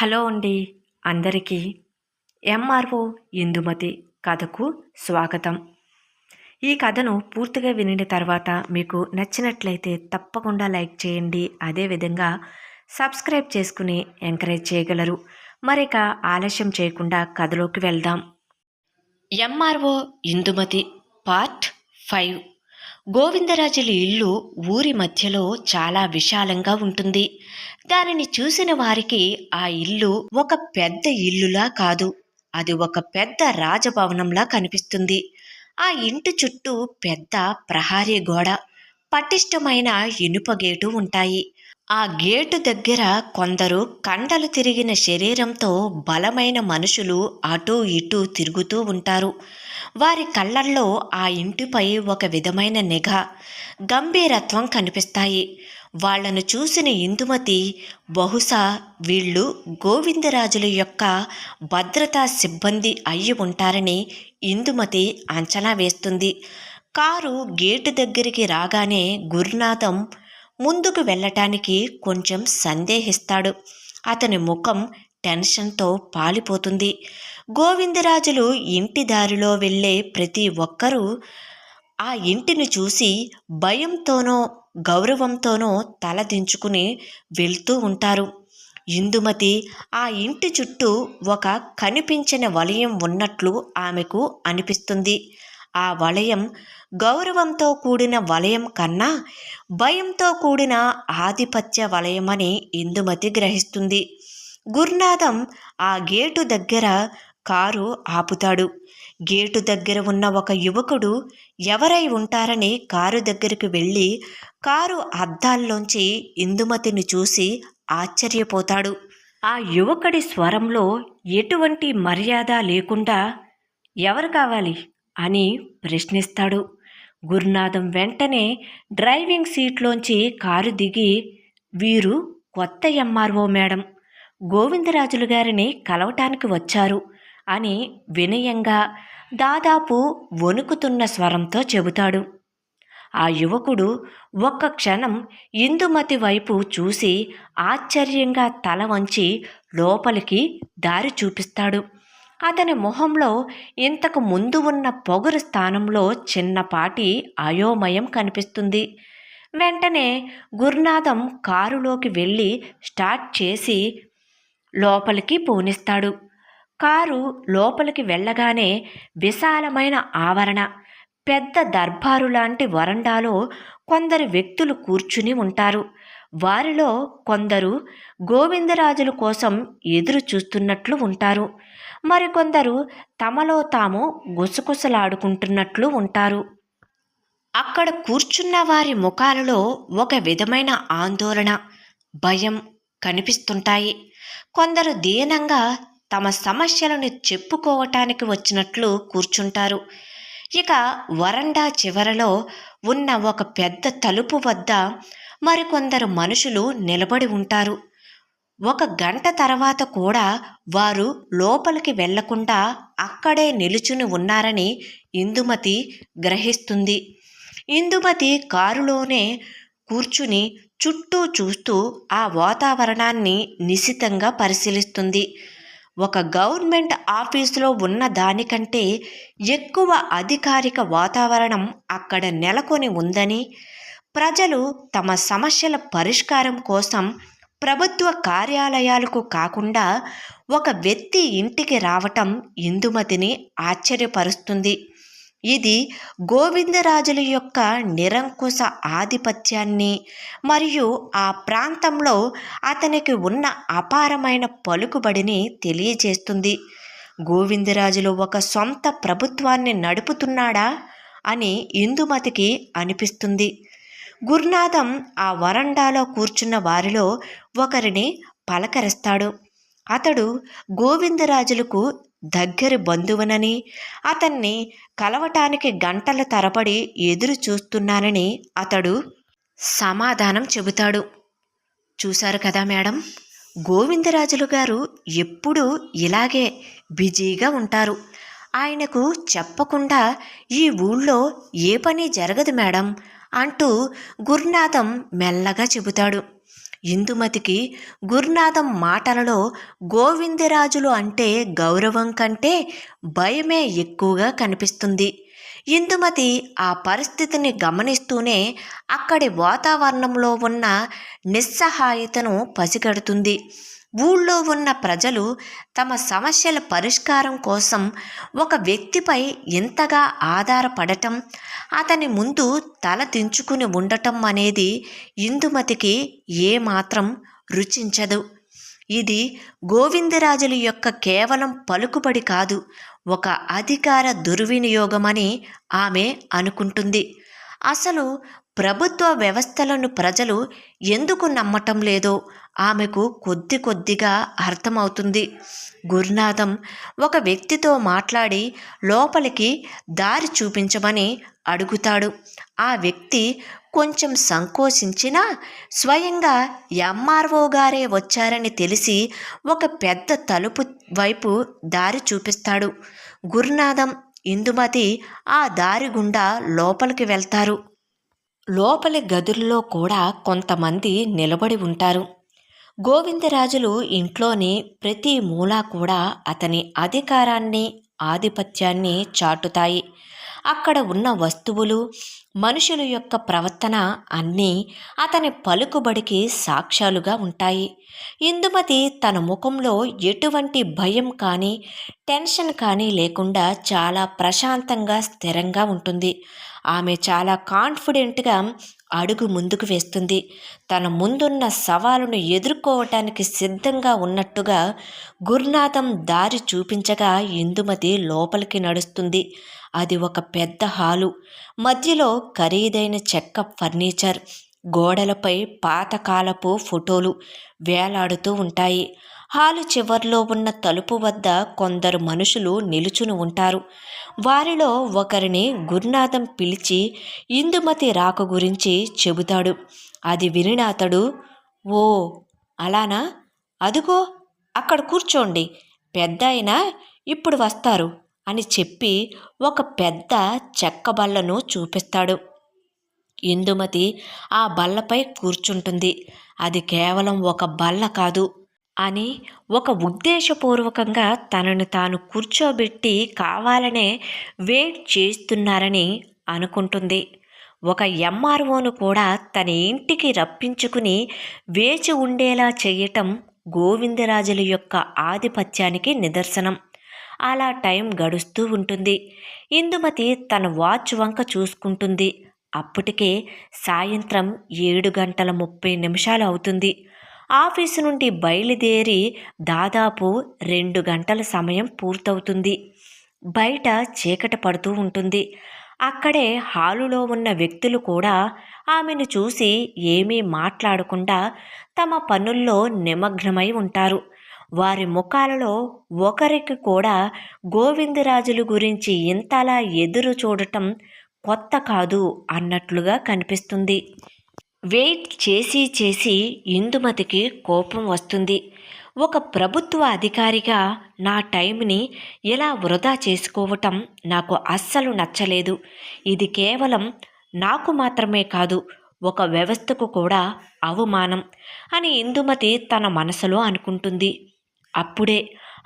Hello అండి అందరికీ. MRO Indumati కథకు స్వాగతం. ఈ కథను పూర్తిగా వినిన తర్వాత మీకు నచ్చినట్లయితే తప్పకుండా లైక్ చేయండి. అదేవిధంగా సబ్స్క్రైబ్ చేసుకుని ఎంకరేజ్ చేయగలరు. మరిక ఆలస్యం చేయకుండా కథలోకి వెళ్దాం. MRO Indumati part 5. గోవిందరాజుల ఇల్లు ఊరి మధ్యలో చాలా విశాలంగా ఉంటుంది. దానిని చూసిన వారికి ఆ ఇల్లు ఒక పెద్ద ఇల్లులా కాదు, అది ఒక పెద్ద రాజభవనంలా కనిపిస్తుంది. ఆ ఇంటి చుట్టూ పెద్ద ప్రహరీ గోడ, పటిష్టమైన ఇనుప గేటు ఉంటాయి. ఆ గేటు దగ్గర కొందరు కండలు తిరిగిన శరీరంతో బలమైన మనుషులు అటూ ఇటూ తిరుగుతూ ఉంటారు. వారి కళ్ళల్లో ఆ ఇంటిపై ఒక విధమైన నిఘా, గంభీరత్వం కనిపిస్తాయి. వాళ్లను చూసిన ఇందుమతి బహుశా వీళ్ళు గోవిందరాజుల యొక్క భద్రతా సిబ్బంది అయ్యి ఉంటారని ఇందుమతి అంచనా వేస్తుంది. కారు గేటు దగ్గరికి రాగానే గురునాథం ముందుకు వెళ్ళటానికి కొంచెం సందేహిస్తాడు. అతని ముఖం టెన్షన్తో పాలిపోతుంది. గోవిందరాజులు ఇంటి దారిలో వెళ్ళే ప్రతి ఒక్కరూ ఆ ఇంటిని చూసి భయంతోనో గౌరవంతోనో తలదించుకుని వెళ్తూ ఉంటారు. ఇందుమతి ఆ ఇంటి చుట్టూ ఒక కనిపించిన వలయం ఉన్నట్లు ఆమెకు అనిపిస్తుంది. ఆ వలయం గౌరవంతో కూడిన వలయం కన్నా భయంతో కూడిన ఆధిపత్య వలయమని ఇందుమతి గ్రహిస్తుంది. గురునాథం ఆ గేటు దగ్గర కారు ఆపుతాడు. గేటు దగ్గర ఉన్న ఒక యువకుడు ఎవరై ఉంటారని కారు దగ్గరికి వెళ్ళి కారు అద్దాల్లోంచి ఇందుమతిని చూసి ఆశ్చర్యపోతాడు. ఆ యువకుడి స్వరంలో ఎటువంటి మర్యాద లేకుండా ఎవరు కావాలి అని ప్రశ్నిస్తాడు. గురునాథం వెంటనే డ్రైవింగ్ సీట్లోంచి కారు దిగి, వీరు కొత్త ఎంఆర్ఓ మేడం, గోవిందరాజులు గారిని కలవటానికి వచ్చారు అని వినయంగా దాదాపు వణుకుతున్న స్వరంతో చెబుతాడు. ఆ యువకుడు ఒక్క క్షణం ఇందుమతి వైపు చూసి ఆశ్చర్యంగా తల వంచి లోపలికి దారి చూపిస్తాడు. అతని మొహంలో ఇంతకు ముందు ఉన్న పొగరు స్థానంలో చిన్నపాటి అయోమయం కనిపిస్తుంది. వెంటనే గురునాథం కారులోకి వెళ్ళి స్టార్ట్ చేసి లోపలికి పోనిస్తాడు. కారు లోపలికి వెళ్ళగానే విశాలమైన ఆవరణ, పెద్ద దర్బారు లాంటి వరండాలో కొందరు వ్యక్తులు కూర్చుని ఉంటారు. వారిలో కొందరు గోవిందరాజుల కోసం ఎదురు చూస్తున్నట్లు ఉంటారు. మరికొందరు తమలో తాము గుసగుసలాడుకుంటున్నట్లు ఉంటారు. అక్కడ కూర్చున్న వారి ముఖాలలో ఒక విధమైన ఆందోళన, భయం కనిపిస్తుంటాయి. కొందరు దీనంగా తమ సమస్యలను చెప్పుకోవటానికి వచ్చినట్లు కూర్చుంటారు. ఇక వరండా చివరలో ఉన్న ఒక పెద్ద తలుపు వద్ద మరికొందరు మనుషులు నిలబడి ఉంటారు. 1 గంట తర్వాత కూడా వారు లోపలికి వెళ్లకుండా అక్కడే నిలుచుని ఉన్నారని ఇందుమతి గ్రహిస్తుంది. ఇందుమతి కారులోనే కూర్చుని చుట్టూ చూస్తూ ఆ వాతావరణాన్ని నిశితంగా పరిశీలిస్తుంది. ఒక గవర్నమెంట్ ఆఫీసులో ఉన్న దానికంటే ఎక్కువ అధికారిక వాతావరణం అక్కడ నెలకొని ఉందని, ప్రజలు తమ సమస్యల పరిష్కారం కోసం ప్రభుత్వ కార్యాలయాలకు కాకుండా ఒక వ్యక్తి ఇంటికి రావటం ఇందుమతిని ఆశ్చర్యపరుస్తుంది. ఇది గోవిందరాజుల యొక్క నిరంకుశ ఆధిపత్యాన్ని మరియు ఆ ప్రాంతంలో అతనికి ఉన్న అపారమైన పలుకుబడిని తెలియజేస్తుంది. గోవిందరాజులు ఒక సొంత ప్రభుత్వాన్ని నడుపుతున్నాడా అని ఇందుమతికి అనిపిస్తుంది. గురునాథం ఆ వరండాలో కూర్చున్న వారిలో ఒకరిని పలకరిస్తాడు. అతడు గోవిందరాజులకు దగ్గరి బంధువునని, అతన్ని కలవటానికి గంటల తరబడి ఎదురు చూస్తున్నానని అతడు సమాధానం చెబుతాడు. చూశారు కదా మేడం, గోవిందరాజులు గారు ఎప్పుడూ ఇలాగే బిజీగా ఉంటారు. ఆయనకు చెప్పకుండా ఈ ఊళ్ళో ఏ పని జరగదు మేడం అంటూ గురునాథం మెల్లగా చెబుతాడు. ఇందుమతికి గురునాథం మాటలలో గోవిందరాజులు అంటే గౌరవం కంటే భయమే ఎక్కువగా కనిపిస్తుంది. ఇందుమతి ఆ పరిస్థితిని గమనిస్తూనే అక్కడి వాతావరణంలో ఉన్న నిస్సహాయతను పసిగడుతుంది. ఊళ్ళో ఉన్న ప్రజలు తమ సమస్యల పరిష్కారం కోసం ఒక వ్యక్తిపై ఇంతగా ఆధారపడటం, అతని ముందు తల దించుకుని ఉండటం అనేది ఇందుమతికి ఏమాత్రం రుచించదు. ఇది గోవిందరాజుల యొక్క కేవలం పలుకుబడి కాదు, ఒక అధికార దుర్వినియోగమని ఆమె అనుకుంటుంది. అసలు ప్రభుత్వ వ్యవస్థలను ప్రజలు ఎందుకు నమ్మటం లేదో ఆమెకు కొద్ది కొద్దిగా అర్థమవుతుంది. గురునాథం ఒక వ్యక్తితో మాట్లాడి లోపలికి దారి చూపించమని అడుగుతాడు. ఆ వ్యక్తి కొంచెం సంకోచించినా స్వయంగా ఎంఆర్ఓ గారే వచ్చారని తెలిసి ఒక పెద్ద తలుపు వైపు దారి చూపిస్తాడు. గురునాథం, ఇందుమతి ఆ దారి గుండా లోపలికి వెళ్తారు. లోపలి గదుల్లో కూడా కొంతమంది నిలబడి ఉంటారు. గోవిందరాజులు ఇంట్లోని ప్రతి మూల కూడా అతని అధికారాన్ని, ఆధిపత్యాన్ని చాటుతాయి. అక్కడ ఉన్న వస్తువులు, మనుషుల యొక్క ప్రవర్తన అన్నీ అతని పలుకుబడికి సాక్ష్యాలుగా ఉంటాయి. ఇందుమతి తన ముఖంలో ఎటువంటి భయం కానీ, టెన్షన్ కానీ లేకుండా చాలా ప్రశాంతంగా, స్థిరంగా ఉంటుంది. ఆమె చాలా కాన్ఫిడెంట్గా అడుగు ముందుకు వేస్తుంది. తన ముందున్న సవాలును ఎదుర్కోవటానికి సిద్ధంగా ఉన్నట్టుగా గురునాథం దారి చూపించగా ఇందుమతి లోపలికి నడుస్తుంది. అది ఒక పెద్ద హాలు. మధ్యలో ఖరీదైన చెక్క ఫర్నిచర్, గోడలపై పాతకాలపు ఫోటోలు వేలాడుతూ ఉంటాయి. హాలు చివర్లో ఉన్న తలుపు వద్ద కొందరు మనుషులు నిలుచుని ఉంటారు. వారిలో ఒకరిని గురునాథం పిలిచి ఇందుమతి రాక గురించి చెబుతాడు. అది వినిన అతడు, ఓ అలానా, అదుగో అక్కడ కూర్చోండి, పెద్దాయన ఇప్పుడు వస్తారు అని చెప్పి ఒక పెద్ద చెక్క బల్లను చూపిస్తాడు. ఇందుమతి ఆ బల్లపై కూర్చుంటుంది. అది కేవలం ఒక బల్ల కాదు అని ఒక ఉద్దేశపూర్వకంగా తనను తాను కూర్చోబెట్టి కావాలనే వెయిట్ చేస్తున్నారని అనుకుంటుంది. ఒక ఎంఆర్ఓను కూడా తన ఇంటికి రప్పించుకుని వేచి ఉండేలా చేయటం గోవిందరాజుల యొక్క ఆధిపత్యానికి నిదర్శనం. అలా టైం గడుస్తూ ఉంటుంది. ఇందుమతి తన వాచ్ వంక చూసుకుంటుంది. అప్పటికే సాయంత్రం 7:30 అవుతుంది. ఆఫీసు నుండి బయలుదేరి దాదాపు 2 గంటల సమయం పూర్తవుతుంది. బయట చీకటి పడుతూ ఉంటుంది. అక్కడే హాలులో ఉన్న వ్యక్తులు కూడా ఆమెను చూసి ఏమీ మాట్లాడకుండా తమ పనుల్లో నిమగ్నమై ఉంటారు. వారి ముఖాలలో ఒకరికి కూడా గోవిందరాజుల గురించి ఇంతలా ఎదురు చూడటం కొత్త కాదు అన్నట్లుగా కనిపిస్తుంది. వెయిట్ చేసి చేసి ఇందుమతికి కోపం వస్తుంది. ఒక ప్రభుత్వ అధికారిగా నా టైంని ఇలా వృధా చేసుకోవటం నాకు అస్సలు నచ్చలేదు. ఇది కేవలం నాకు మాత్రమే కాదు, ఒక వ్యవస్థకు కూడా అవమానం అని ఇందుమతి తన మనసులో అనుకుంటుంది. అప్పుడే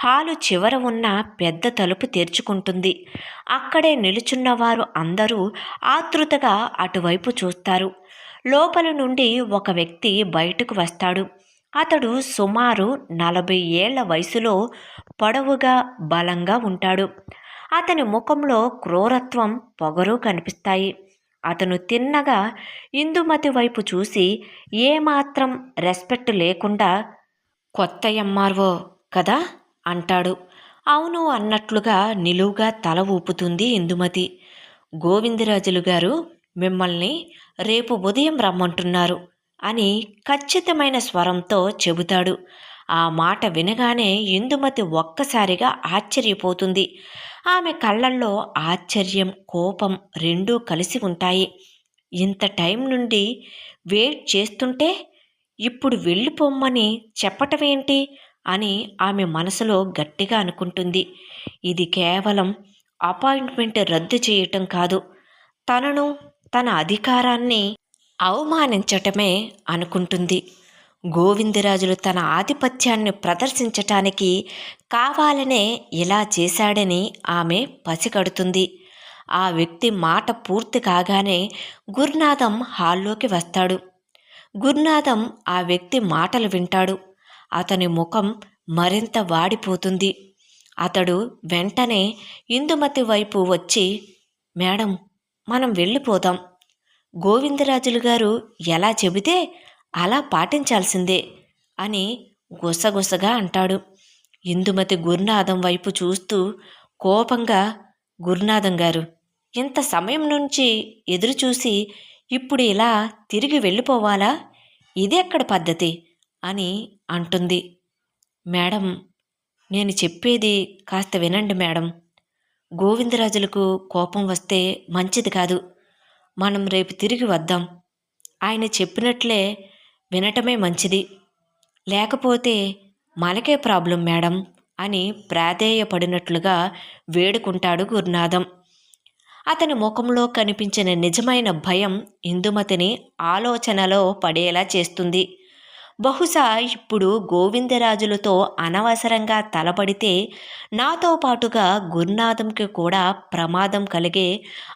హాలు చివర ఉన్న పెద్ద తలుపు తెరుచుకుంటుంది. అక్కడే నిలుచున్నవారు అందరూ ఆతృతగా అటువైపు చూస్తారు. లోపల నుండి ఒక వ్యక్తి బయటకు వస్తాడు. అతడు సుమారు 40 ఏళ్ల వయసులో పొడవుగా, బలంగా ఉంటాడు. అతని ముఖంలో క్రూరత్వం, పొగరు కనిపిస్తాయి. అతను తిన్నగా ఇందుమతి వైపు చూసి ఏమాత్రం రెస్పెక్ట్ లేకుండా, కొత్త ఎంఆర్ఓ కదా అంటాడు. అవును అన్నట్లుగా నిలువుగా తల ఊపుతుంది ఇందుమతి. గోవిందరాజులు గారు మిమ్మల్ని రేపు ఉదయం రమ్మంటున్నారు అని ఖచ్చితమైన స్వరంతో చెబుతాడు. ఆ మాట వినగానే ఇందుమతి ఒక్కసారిగా ఆశ్చర్యపోతుంది. ఆమె కళ్ళల్లో ఆశ్చర్యం, కోపం రెండూ కలిసి ఉంటాయి. ఇంత టైం నుండి వెయిట్ చేస్తుంటే ఇప్పుడు వెళ్ళిపోమ్మని చెప్పటమేంటి అని ఆమె మనసులో గట్టిగా అనుకుంటుంది. ఇది కేవలం అపాయింట్మెంట్ రద్దు చేయటం కాదు, తనను, తన అధికారాన్ని అవమానించటమే అనుకుంటుంది. గోవిందరాజులు తన ఆధిపత్యాన్ని ప్రదర్శించటానికి కావాలనే ఇలా చేశాడని ఆమె పసిగడుతుంది. ఆ వ్యక్తి మాట పూర్తి కాగానే గురునాథం హాల్లోకి వస్తాడు. గురునాథం ఆ వ్యక్తి మాటలు వింటాడు. అతని ముఖం మరింత వాడిపోతుంది. అతడు వెంటనే ఇందుమతి వైపు వచ్చి, మేడం, మనం వెళ్ళిపోదాం. గోవిందరాజులు గారు ఎలా చెబితే అలా పాటించాల్సిందే అని గుసగుసగా అంటాడు. ఇందుమతి గురునాథం వైపు చూస్తూ కోపంగా, గురునాథం గారు, ఇంత సమయం నుంచి ఎదురుచూసి ఇప్పుడు ఇలా తిరిగి వెళ్ళిపోవాలా? ఇదెక్కడ పద్ధతి అని అంటుంది. మేడం, నేను చెప్పేది కాస్త వినండి మేడం. గోవిందరాజులకు కోపం వస్తే మంచిది కాదు. మనం రేపు తిరిగి వద్దాం. ఆయన చెప్పినట్లే వినటమే మంచిది. లేకపోతే మనకే ప్రాబ్లం మేడం అని ప్రాధేయపడినట్లుగా వేడుకుంటాడు గురునాథం. అతని ముఖంలో కనిపించిన నిజమైన భయం ఇందుమతిని ఆలోచనలో పడేలా చేస్తుంది. బహుశా ఇప్పుడు గోవిందరాజులతో అనవసరంగా తలపడితే నాతో పాటుగా గురునాథంకి కూడా ప్రమాదం కలిగే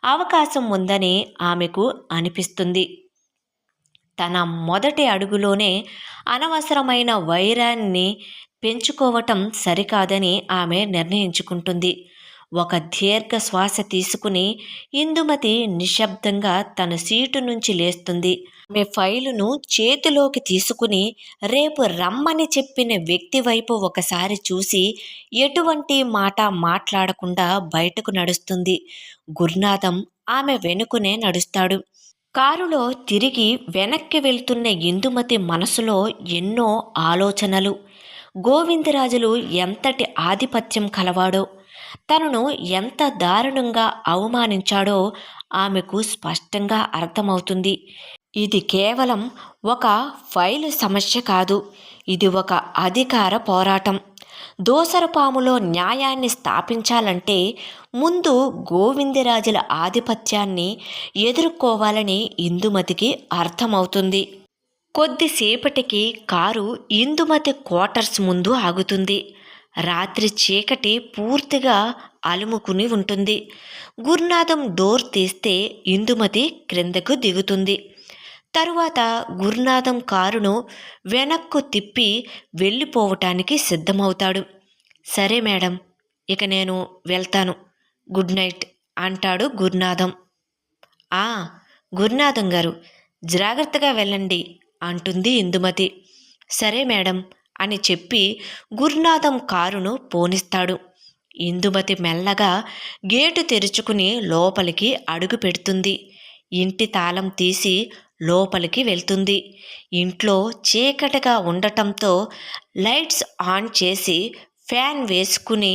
అవకాశం ఉందని ఆమెకు అనిపిస్తుంది. తన మొదటి అడుగులోనే అనవసరమైన వైరాన్ని పెంచుకోవటం సరికాదని ఆమె నిర్ణయించుకుంటుంది. ఒక దీర్ఘ శ్వాస తీసుకుని ఇందుమతి నిశ్శబ్దంగా తన సీటు నుంచి లేస్తుంది. ఆమె ఫైలును చేతిలోకి తీసుకుని రేపు రమ్మని చెప్పిన వ్యక్తి వైపు ఒకసారి చూసి ఎటువంటి మాట మాట్లాడకుండా బయటకు నడుస్తుంది. గురునాథం ఆమె వెనుకనే నడుస్తాడు. కారులో తిరిగి వెనక్కి వెళ్తున్న ఇందుమతి మనసులో ఎన్నో ఆలోచనలు. గోవిందరాజులు ఎంతటి ఆధిపత్యం కలవాడో, తనను ఎంత దారుణంగా అవమానించాడో ఆమెకు స్పష్టంగా అర్థమవుతుంది. ఇది కేవలం ఒక ఫైలు సమస్య కాదు, ఇది ఒక అధికార పోరాటం. దోసరపాములో న్యాయాన్ని స్థాపించాలంటే ముందు గోవిందరాజుల ఆధిపత్యాన్ని ఎదుర్కోవాలని ఇందుమతికి అర్థమవుతుంది. కొద్దిసేపటికి కారు ఇందుమతి క్వార్టర్స్ ముందు ఆగుతుంది. రాత్రి చీకటి పూర్తిగా అలుముకుని ఉంటుంది. గురునాథం డోర్ తీస్తే ఇందుమతి క్రిందకు దిగుతుంది. తరువాత గురునాథం కారును వెనక్కు తిప్పి వెళ్ళిపోవటానికి సిద్ధమవుతాడు. సరే మేడం, ఇక నేను వెళ్తాను, గుడ్ నైట్ అంటాడు గురునాథం. ఆ గురునాథం గారు, జాగ్రత్తగా వెళ్ళండి అంటుంది ఇందుమతి. సరే మేడం అని చెప్పి గురునాథం కారును పోనిస్తాడు. ఇందుమతి మెల్లగా గేటు తెరుచుకుని లోపలికి అడుగు పెడుతుంది. ఇంటి తాళం తీసి లోపలికి వెళ్తుంది. ఇంట్లో చీకటిగా ఉండటంతో లైట్స్ ఆన్ చేసి ఫ్యాన్ వేసుకుని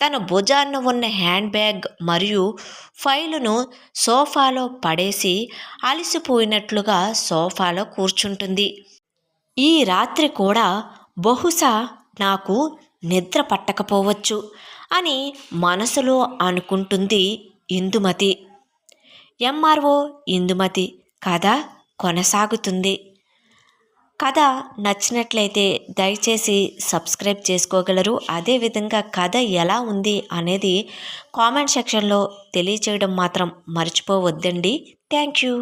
తన భుజాన్న ఉన్న హ్యాండ్ బ్యాగ్ మరియు ఫైలును సోఫాలో పడేసి అలసిపోయినట్లుగా సోఫాలో కూర్చుంటుంది. ఈ రాత్రి కూడా బహుశా నాకు నిద్ర పట్టకపోవచ్చు అని మనసులో అనుకుంటుంది ఇందుమతి. ఎంఆర్ఓ ఇందుమతి కథ కొనసాగుతుంది. కథ నచ్చినట్లయితే దయచేసి సబ్స్క్రైబ్ చేసుకోగలరు. అదేవిధంగా కథ ఎలా ఉంది అనేది కామెంట్ సెక్షన్లో తెలియచేయడం మాత్రం మర్చిపోవద్దండి. Thank you.